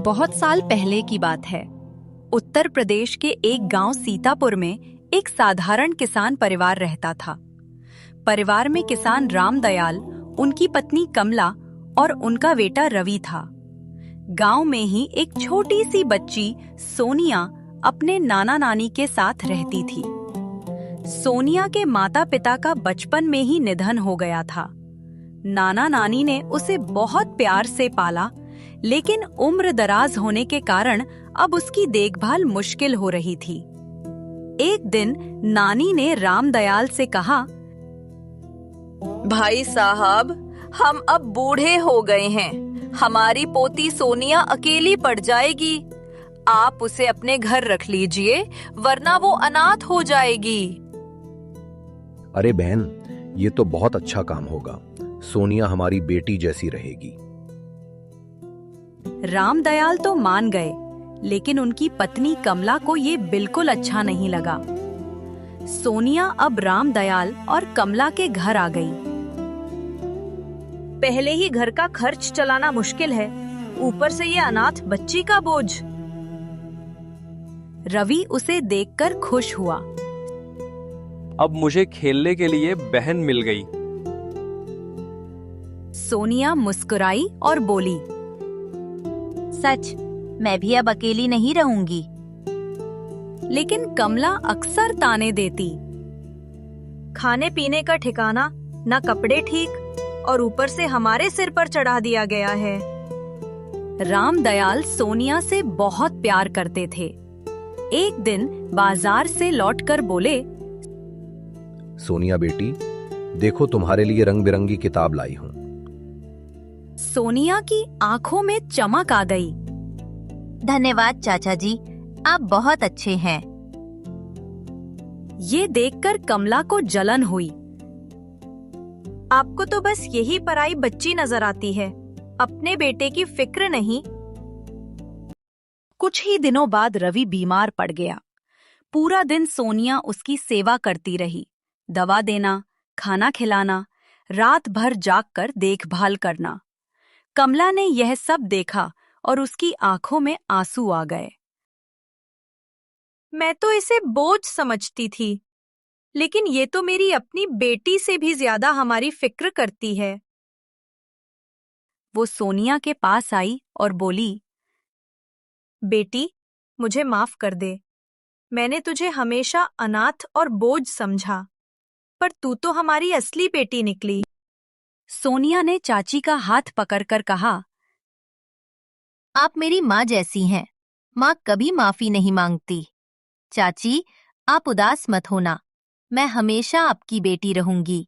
बहुत साल पहले की बात है। उत्तर प्रदेश के एक गांव सीतापुर में एक साधारण किसान परिवार रहता था। परिवार में किसान रामदयाल, उनकी पत्नी कमला और उनका बेटा रवि था। गांव में ही एक छोटी सी बच्ची सोनिया अपने नाना नानी के साथ रहती थी। सोनिया के माता पिता का बचपन में ही निधन हो गया था। नाना नानी ने उसे बहुत प्यार से पाला, लेकिन उम्र दराज होने के कारण अब उसकी देखभाल मुश्किल हो रही थी। एक दिन नानी ने रामदयाल से कहा, भाई साहब, हम अब बूढ़े हो गए हैं। हमारी पोती सोनिया अकेली पड़ जाएगी। आप उसे अपने घर रख लीजिए, वरना वो अनाथ हो जाएगी। अरे बहन, ये तो बहुत अच्छा काम होगा। सोनिया हमारी बेटी जैसी रहेगी। रामदयाल तो मान गए, लेकिन उनकी पत्नी कमला को ये बिल्कुल अच्छा नहीं लगा। सोनिया अब रामदयाल और कमला के घर आ गई। पहले ही घर का खर्च चलाना मुश्किल है, ऊपर से ये अनाथ बच्ची का बोझ। रवि उसे देखकर खुश हुआ। अब मुझे खेलने के लिए बहन मिल गई। सोनिया मुस्कुराई और बोली, सच, मैं भी अब अकेली नहीं रहूंगी। लेकिन कमला अक्सर ताने देती। खाने पीने का ठिकाना, न कपड़े ठीक, और ऊपर से हमारे सिर पर चढ़ा दिया गया है। रामदयाल सोनिया से बहुत प्यार करते थे। एक दिन बाजार से लौटकर बोले, सोनिया बेटी, देखो तुम्हारे लिए रंग बिरंगी किताब लाई हूं। सोनिया की आंखों में चमक आ गई। धन्यवाद चाचा जी, आप बहुत अच्छे हैं। ये देखकर कमला को जलन हुई। आपको तो बस यही पराई बच्ची नजर आती है, अपने बेटे की फिक्र नहीं। कुछ ही दिनों बाद रवि बीमार पड़ गया। पूरा दिन सोनिया उसकी सेवा करती रही। दवा देना, खाना खिलाना, रात भर जागकर देखभाल करना। कमला ने यह सब देखा और उसकी आंखों में आंसू आ गए। मैं तो इसे बोझ समझती थी, लेकिन ये तो मेरी अपनी बेटी से भी ज्यादा हमारी फिक्र करती है। वो सोनिया के पास आई और बोली, बेटी, मुझे माफ कर दे। मैंने तुझे हमेशा अनाथ और बोझ समझा, पर तू तो हमारी असली बेटी निकली। सोनिया ने चाची का हाथ पकड़कर कहा, आप मेरी माँ जैसी हैं। माँ कभी माफी नहीं मांगती। चाची, आप उदास मत होना, मैं हमेशा आपकी बेटी रहूंगी।